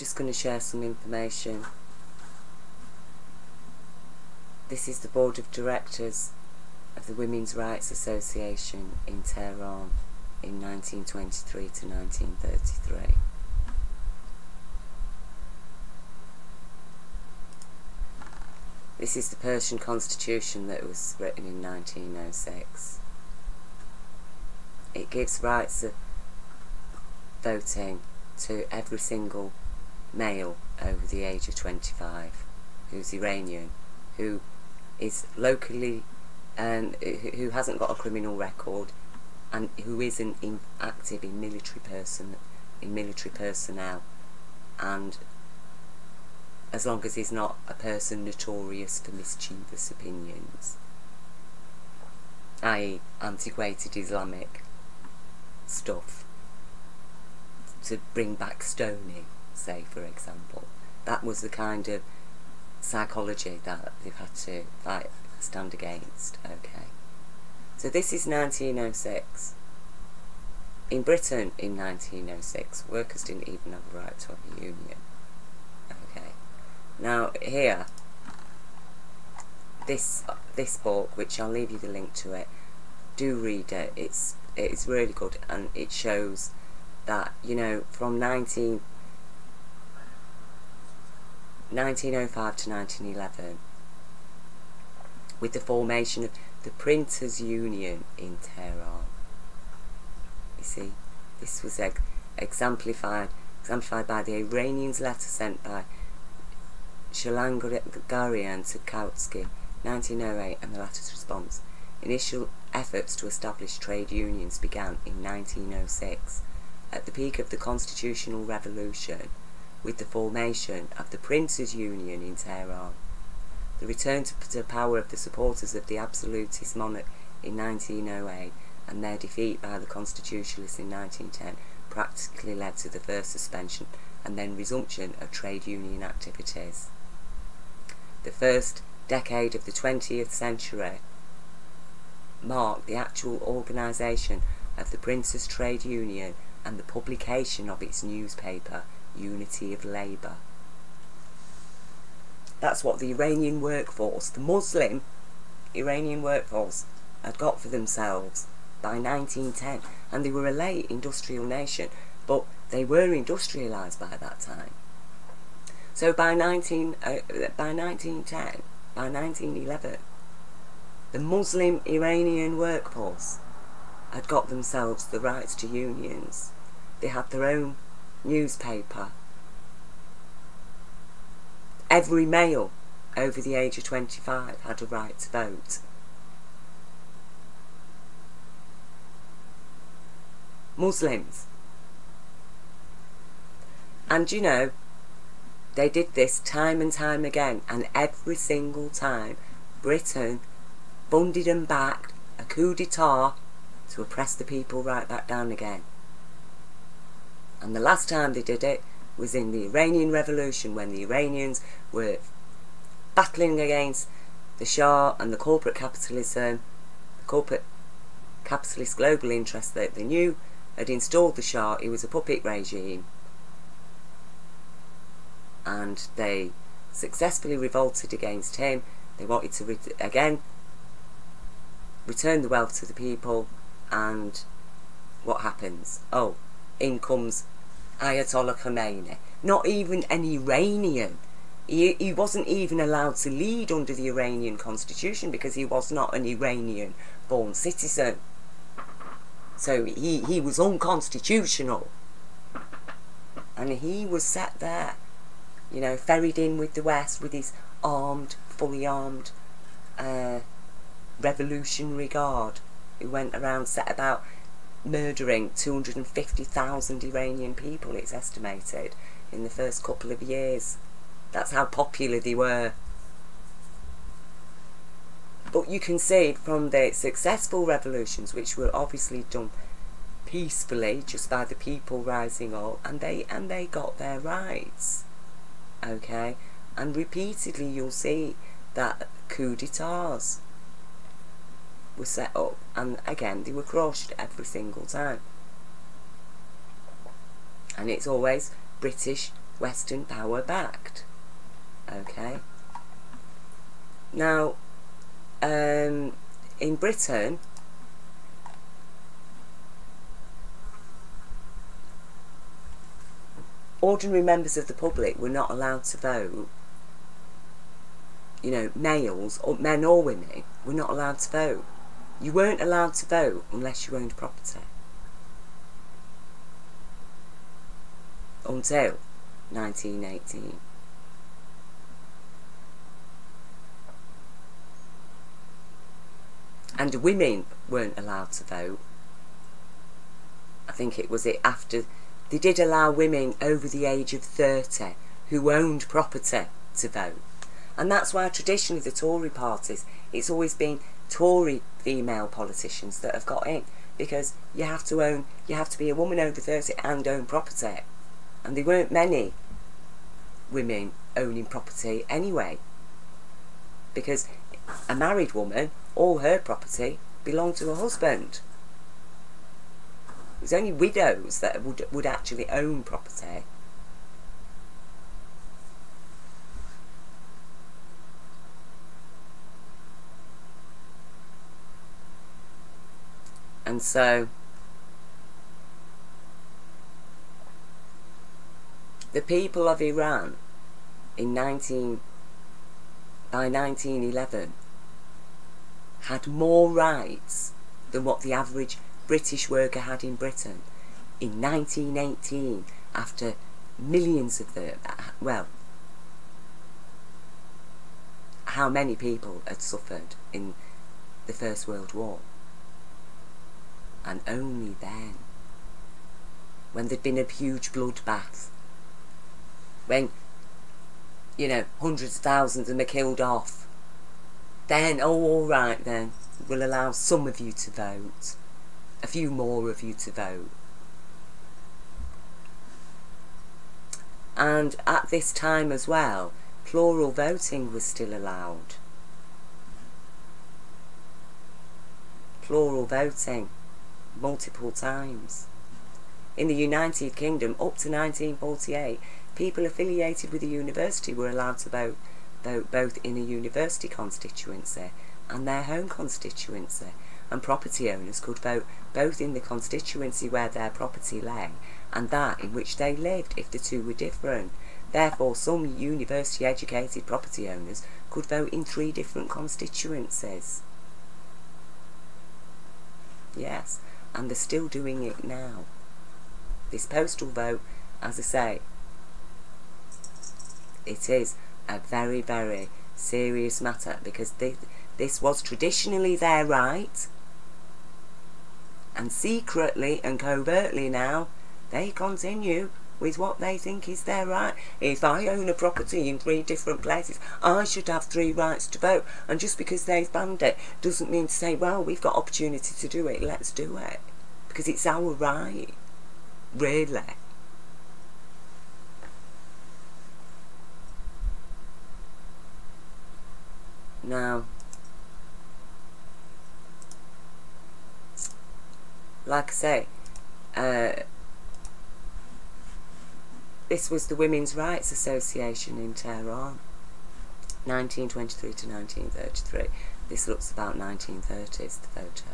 just going to share some information. This is the board of directors of the Women's Rights Association in Tehran in 1923 to 1933. This is the Persian constitution that was written in 1906. It gives rights of voting to every single male over the age of 25 who's Iranian, who is locally and who hasn't got a criminal record, and who isn't active in military personnel, and as long as he's not a person notorious for mischievous opinions, i.e. antiquated Islamic stuff, to bring back stoning, say, for example. That was the kind of psychology that they've had to stand against. Okay, so this is 1906. In Britain in 1906, workers didn't even have the right to have a union. Okay, now here, this book, which I'll leave you the link to it, do read it. It's really good, and it shows that, you know, from 1905 to 1911, with the formation of the Printers' Union in Tehran. You see, this was exemplified by the Iranians' letter sent by Shalangarian to Kautsky, 1908, and the latter's response. Initial efforts to establish trade unions began in 1906, at the peak of the Constitutional Revolution, with the formation of the Printers' Union in Tehran. The return to power of the supporters of the absolutist monarch in 1908 and their defeat by the constitutionalists in 1910 practically led to the first suspension and then resumption of trade union activities. The first decade of the 20th century marked the actual organisation of the Printers' Trade Union and the publication of its newspaper, Unity of Labour. That's what the Iranian workforce, the Muslim Iranian workforce, had got for themselves by 1910. And they were a late industrial nation, but they were industrialised by that time. So by 1911, the Muslim Iranian workforce had got themselves the rights to unions. They had their own newspaper. Every male over the age of 25 had a right to vote. Muslims. And you know, they did this time and time again, and every single time Britain funded and backed a coup d'etat to oppress the people right back down again. And the last time they did it was in the Iranian Revolution, when the Iranians were battling against the Shah and the corporate capitalist global interest that they knew had installed the Shah. It was a puppet regime, and they successfully revolted against him. They wanted to again return the wealth to the people, and what happens? Oh, in comes Ayatollah Khomeini. Not even an Iranian. He wasn't even allowed to lead under the Iranian constitution because he was not an Iranian born citizen. So he was unconstitutional. And he was set there, you know, ferried in with the West with his fully armed revolutionary guard, who went around, set about murdering 250,000 Iranian people, it's estimated, in the first couple of years. That's how popular they were. But you can see from the successful revolutions, which were obviously done peacefully, just by the people rising up, and they got their rights. Okay? And repeatedly you'll see that coup d'etats were set up, and again they were crushed every single time. And it's always British Western power backed. Okay. Now, in Britain, ordinary members of the public were not allowed to vote. You know, males, or men or women, were not allowed to vote. You weren't allowed to vote unless you owned property. Until 1918. And women weren't allowed to vote. I think it was after. They did allow women over the age of 30 who owned property to vote. And that's why traditionally the Tory parties, it's always been Tory female politicians that have got in. Because you have to be a woman over 30 and own property. And there weren't many women owning property anyway. Because a married woman, all her property belonged to her husband. It was only widows that would actually own property. And so the people of Iran by 1911 had more rights than what the average British worker had in Britain in 1918, after millions of them, well, how many people had suffered in the First World War. And only then, when there'd been a huge bloodbath, when, you know, hundreds of thousands of them are killed off, then, oh, all right then, we'll allow some of you to vote, a few more of you to vote. And at this time as well, plural voting was still allowed. Plural voting, multiple times. In the United Kingdom, up to 1948, people affiliated with a university were allowed to vote both in a university constituency and their home constituency, and property owners could vote both in the constituency where their property lay and that in which they lived if the two were different. Therefore, some university-educated property owners could vote in 3 different constituencies. Yes, and they're still doing it now. This postal vote, as I say, it is a very, very serious matter, because this was traditionally their right, and secretly and covertly now they continue with what they think is their right. If I own a property in 3 different places, I should have 3 rights to vote, and just because they've banned it doesn't mean to say, well, we've got opportunity to do it, let's do it, because it's our right, really. Now, like I say, this was the Women's Rights Association in Tehran, 1923 to 1933. This looks about 1930s, the photo.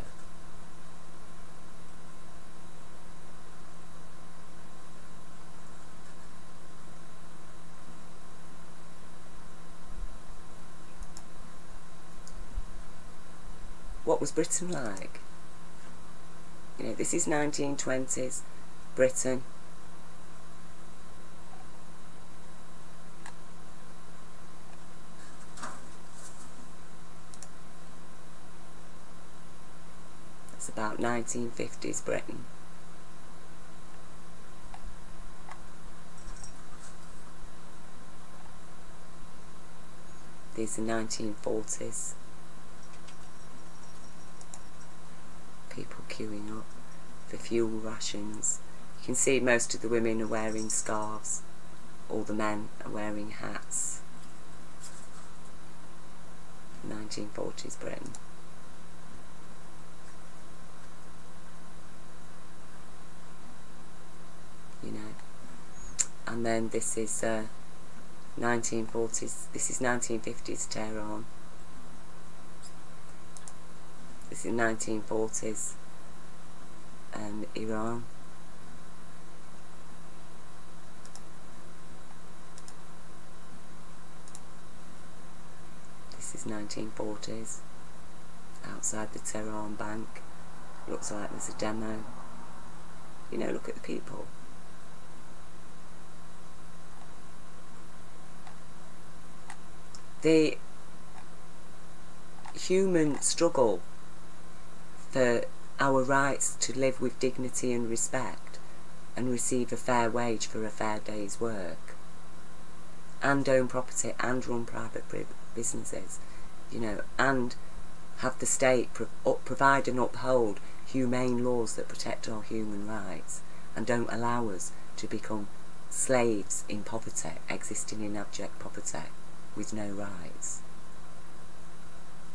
What was Britain like? You know, this is 1920s Britain. It's about 1950s Britain. These are 1940s. People queuing up for fuel rations. You can see most of the women are wearing scarves. All the men are wearing hats. 1940s Britain. You know. and then this is 1940s, this is 1950s Tehran, this is 1940s Iran. This is 1940s, outside the Tehran bank. Looks like there's a demo. You know, look at the people. The human struggle for our rights to live with dignity and respect and receive a fair wage for a fair day's work and own property and run private businesses, you know, and have the state provide and uphold humane laws that protect our human rights and don't allow us to become slaves in poverty, existing in abject poverty with no rights.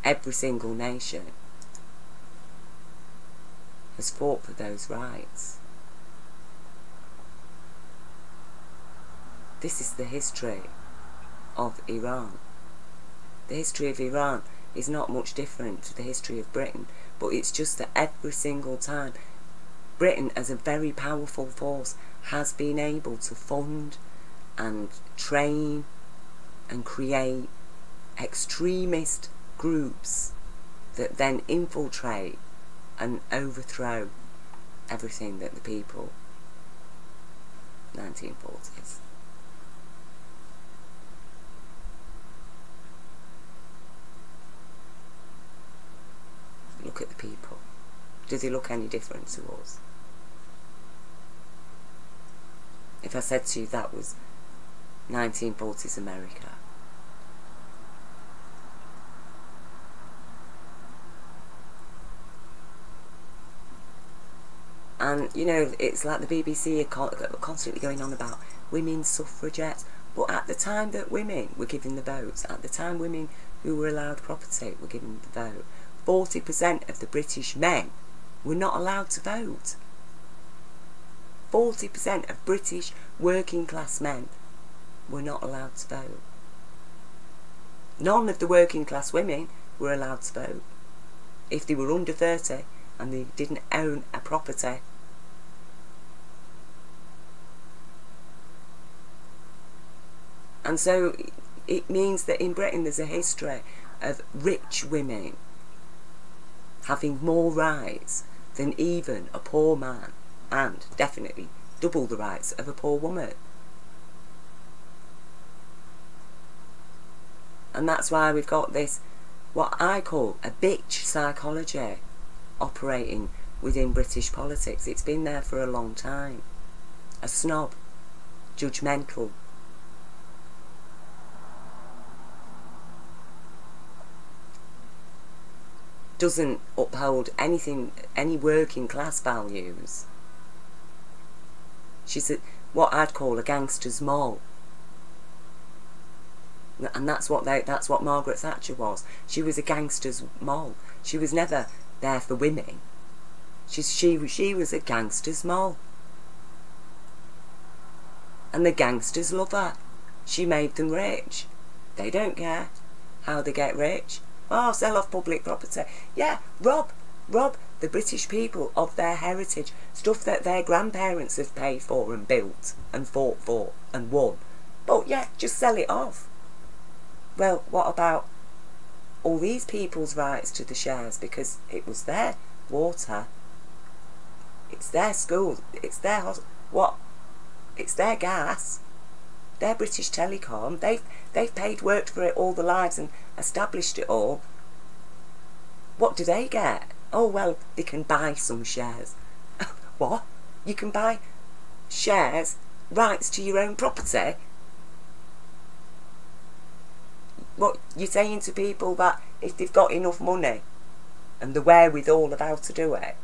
Every single nation has fought for those rights. This is the history of Iran. The history of Iran is not much different to the history of Britain, but it's just that every single time Britain, as a very powerful force, has been able to fund and train and create extremist groups that then infiltrate and overthrow everything that the people, 1940s. Look at the people. Do they look any different to us? If I said to you that was 1940s America, and you know, it's like the BBC are constantly going on about women's suffragettes, but at the time that women were given the votes, at the time women who were allowed property were given the vote, 40% of the British men were not allowed to vote. 40% of British working class men were not allowed to vote. None of the working class women were allowed to vote. If they were under 30 and they didn't own a property. And so it means that in Britain there's a history of rich women having more rights than even a poor man, and definitely double the rights of a poor woman. And that's why we've got this, what I call a bitch psychology operating within British politics. It's been there for a long time. A snob, judgmental, doesn't uphold anything, any working class values. She's what I'd call a gangster's moll. And that's what Margaret Thatcher was. She was a gangster's moll. She was never there for women. She was a gangster's moll. And the gangsters love her. She made them rich. They don't care how they get rich. Oh, sell off public property. Yeah, rob the British people of their heritage, stuff that their grandparents have paid for and built and fought for and won. But yeah, just sell it off. Well, what about all these people's rights to the shares? Because it was their water, it's their school, it's their it's their gas, their British Telecom. They've paid, worked for it all their lives and established it all. What do they get? Oh well, they can buy some shares. What? You can buy shares, rights to your own property? What, you're saying to people that if they've got enough money and the wherewithal of how to do it,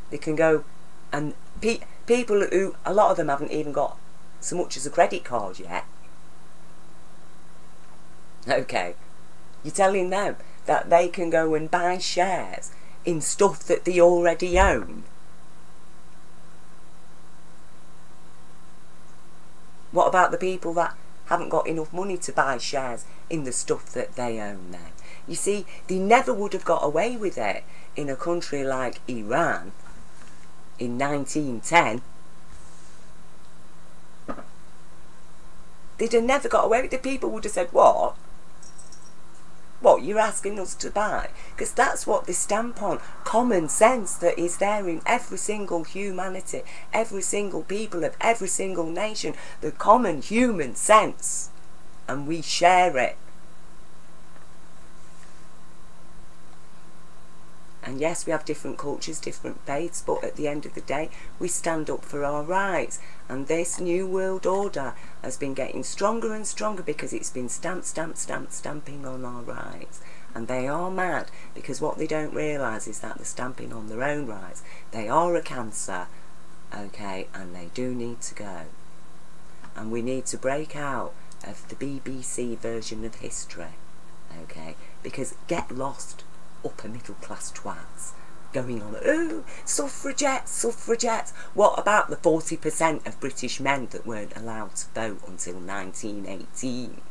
they can go and people who, a lot of them haven't even got so much as a credit card yet. Okay, you're telling them that they can go and buy shares in stuff that they already own. What about the people that haven't got enough money to buy shares in the stuff that they own then? You see, they never would have got away with it in a country like Iran in 1910. They'd have never got away with it. The people would have said, what? What, you're asking us to buy? Because that's what they stamp on. Common sense that is there in every single humanity, every single people of every single nation. The common human sense. And we share it. And yes, we have different cultures, different faiths, but at the end of the day, we stand up for our rights. And this new world order has been getting stronger and stronger because it's been stamping on our rights. And they are mad because what they don't realise is that they're stamping on their own rights. They are a cancer, okay, and they do need to go. And we need to break out of the BBC version of history, okay, because get lost. Upper middle class twats going on, oh, suffragettes, suffragettes. What about the 40% of British men that weren't allowed to vote until 1918?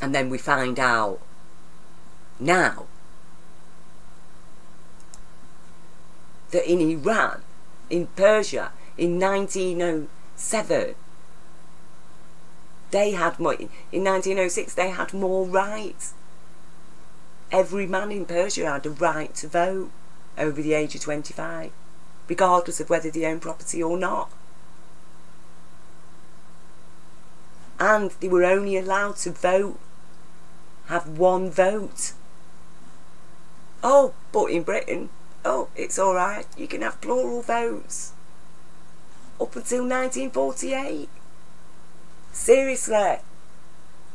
And then we find out now that in Iran, in Persia, in 1907, they had more. In 1906, they had more rights. Every man in Persia had a right to vote over the age of 25, regardless of whether they owned property or not. And they were only allowed to vote, have one vote. Oh, but in Britain, oh, it's all right. You can have plural votes up until 1948. Seriously,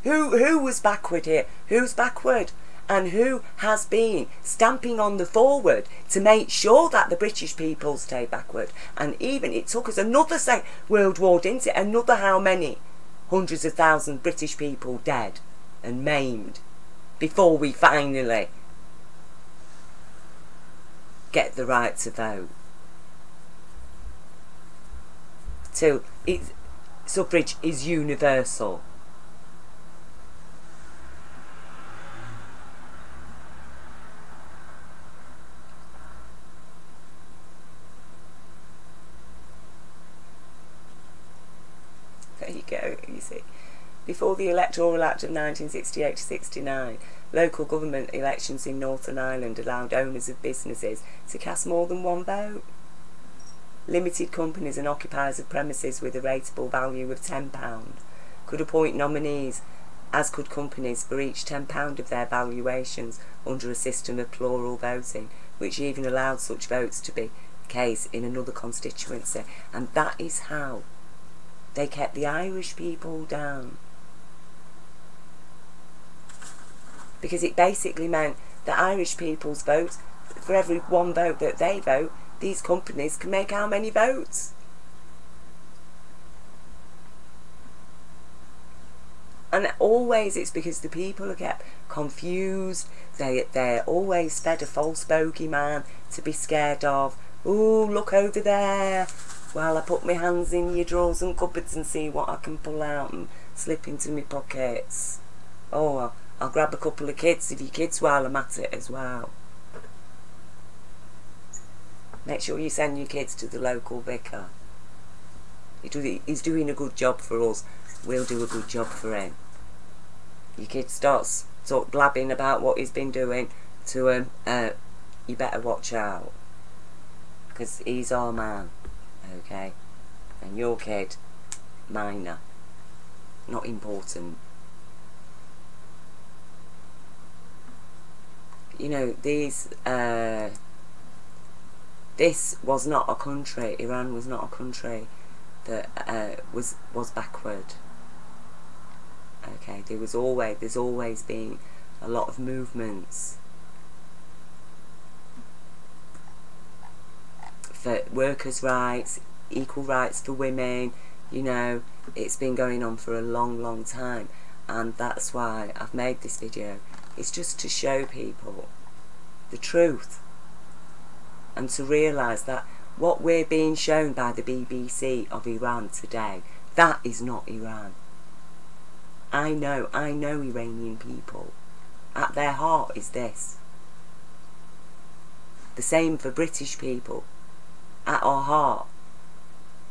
who was backward here? Who's backward? And who has been stamping on the forward to make sure that the British people stay backward? And even it took us another World War, didn't it? Another how many? Hundreds of thousands British people dead and maimed before we finally get the right to vote. Till it's suffrage is universal. There you go, you see. Before the Electoral Act of 1968-69, local government elections in Northern Ireland allowed owners of businesses to cast more than one vote. Limited companies and occupiers of premises with a rateable value of £10 could appoint nominees, as could companies, for each £10 of their valuations under a system of plural voting, which even allowed such votes to be the case in another constituency. And that is how they kept the Irish people down. Because it basically meant that Irish people's votes, for every one vote that they vote, these companies can make how many votes? And always it's because the people are kept confused. They're always fed a false bogeyman to be scared of. Oh, look over there. While I put my hands in your drawers and cupboards and see what I can pull out and slip into my pockets. Oh, I'll grab a couple of kids of your kids while I'm at it as well. Make sure you send your kids to the local vicar. He's doing a good job for us. We'll do a good job for him. Your kid starts sort of blabbing about what he's been doing to him. You better watch out. Because he's our man. Okay? And your kid, minor. Not important. You know, this was not a country, Iran was not a country that was backward. Okay, there's always been a lot of movements for workers' rights, equal rights for women. You know, it's been going on for a long time, and that's why I've made this video. It's just to show people the truth. and to realise that what we're being shown by the BBC of Iran today, that is not Iran. I know Iranian people. At their heart is this. The same for British people. At our heart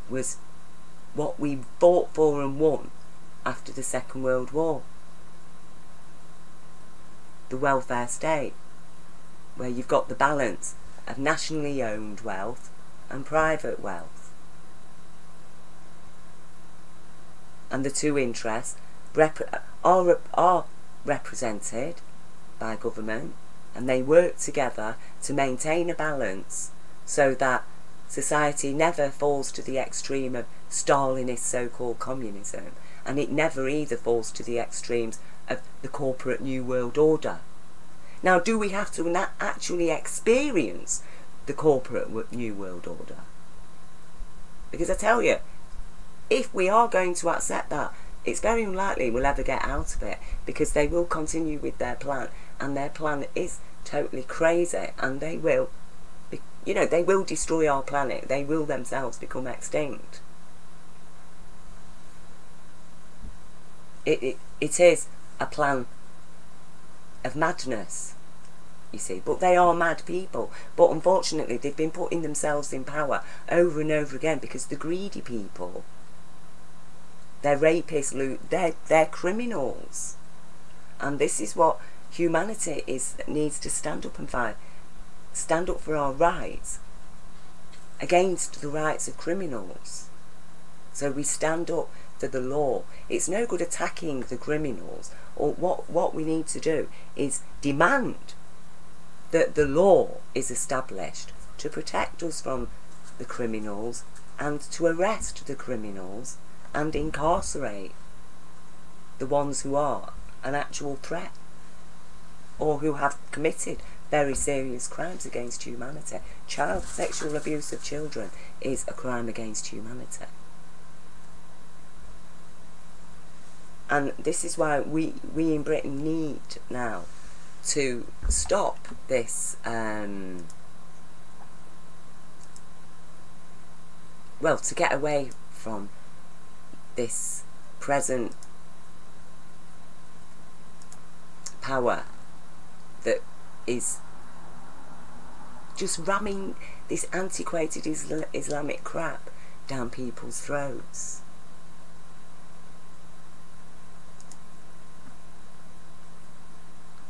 was what we fought for and won after the Second World War. The welfare state, where you've got the balance of nationally owned wealth and private wealth. And the two interests are represented by government, and they work together to maintain a balance so that society never falls to the extreme of Stalinist so-called communism, and it never either falls to the extremes of the corporate New World Order. Now, do we have to actually experience the corporate New World Order? Because I tell you, if we are going to accept that, it's very unlikely we'll ever get out of it, because they will continue with their plan, and their plan is totally crazy, and they will, they will destroy our planet. They will themselves become extinct. It is a plan of madness, you see, but they are mad people. But unfortunately, they've been putting themselves in power over and over again, because the greedy people, they're rapists, they're criminals. And this is what humanity needs to stand up and fight. Stand up for our rights against the rights of criminals. So we stand up for the law. It's no good attacking the criminals. Or what we need to do is demand that the law is established to protect us from the criminals, and to arrest the criminals and incarcerate the ones who are an actual threat or who have committed very serious crimes against humanity. Sexual abuse of children is a crime against humanity. And this is why we in Britain need now to stop this, to get away from this present power that is just ramming this antiquated Islamic crap down people's throats.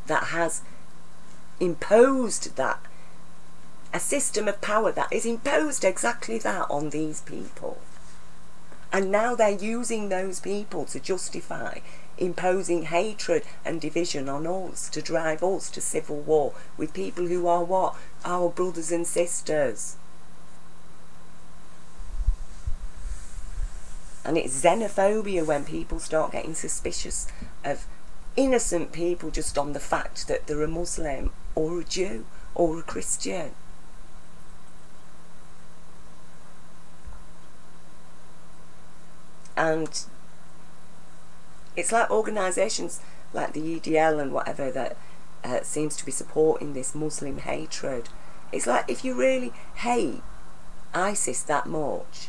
That has imposed that, a system of power that has imposed exactly that on these people. And now they're using those people to justify imposing hatred and division on us, to drive us to civil war with people who are what? Our brothers and sisters. And it's xenophobia when people start getting suspicious of innocent people just on the fact that they're a Muslim or a Jew or a Christian. And it's like organisations like the EDL and whatever that seems to be supporting this Muslim hatred. It's like, if you really hate ISIS that much,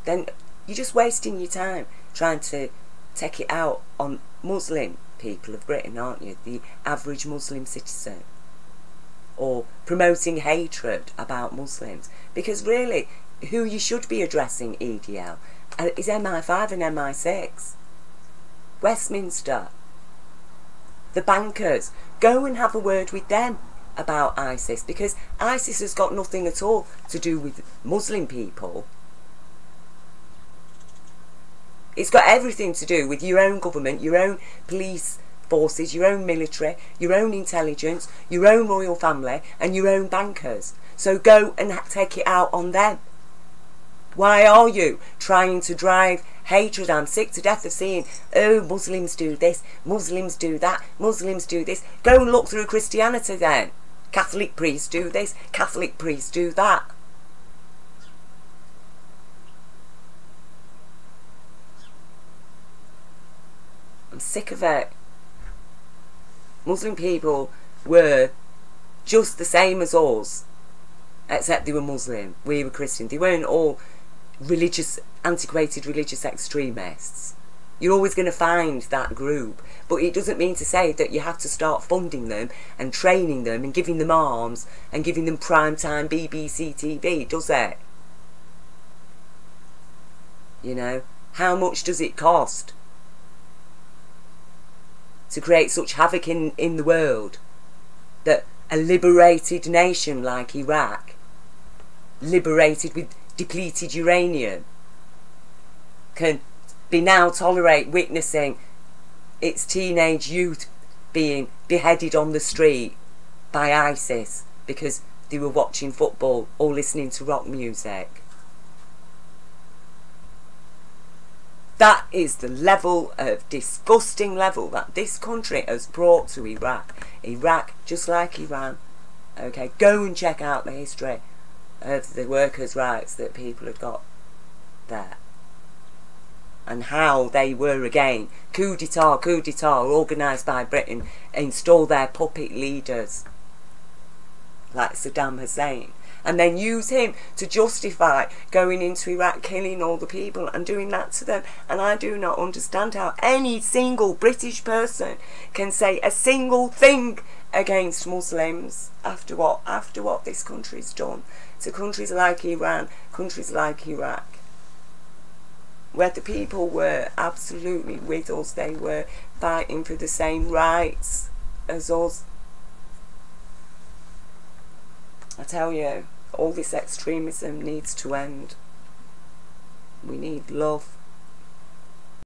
then you're just wasting your time trying to take it out on Muslim people of Britain, aren't you? The average Muslim citizen. Or promoting hatred about Muslims. Because really, who you should be addressing, EDL, is MI5 and MI6. Westminster. The bankers. Go and have a word with them about ISIS, because ISIS has got nothing at all to do with Muslim people. It's got everything to do with your own government, your own police forces, your own military, your own intelligence, your own royal family, and your own bankers. So go and take it out on them. Why are you trying to drive hatred? I'm sick to death of seeing, oh, Muslims do this, Muslims do that, Muslims do this. Go and look through Christianity then. Catholic priests do this, Catholic priests do that. I'm sick of it. Muslim people were just the same as us except they were Muslim, we were Christian. They weren't all religious, antiquated religious extremists. You're always going to find that group, but it doesn't mean to say that you have to start funding them and training them and giving them arms and giving them primetime BBC TV, does it? You know, how much does it cost to create such havoc in the world that a liberated nation like Iraq, liberated with depleted uranium, can be now witnessing its teenage youth being beheaded on the street by ISIS because they were watching football or listening to rock music? That is the level of disgusting level that this country has brought to Iraq. Iraq, just like Iran, okay, go and check out the history of the workers' rights that people had got there. And how they were again, coup d'etat, organised by Britain, install their puppet leaders, like Saddam Hussein, and then use him to justify going into Iraq, killing all the people and doing that to them. And I do not understand how any single British person can say a single thing against Muslims after what this country's done to countries like Iran, countries like Iraq, where the people were absolutely with us. They were fighting for the same rights as us. I tell you, all this extremism needs to end. We need love.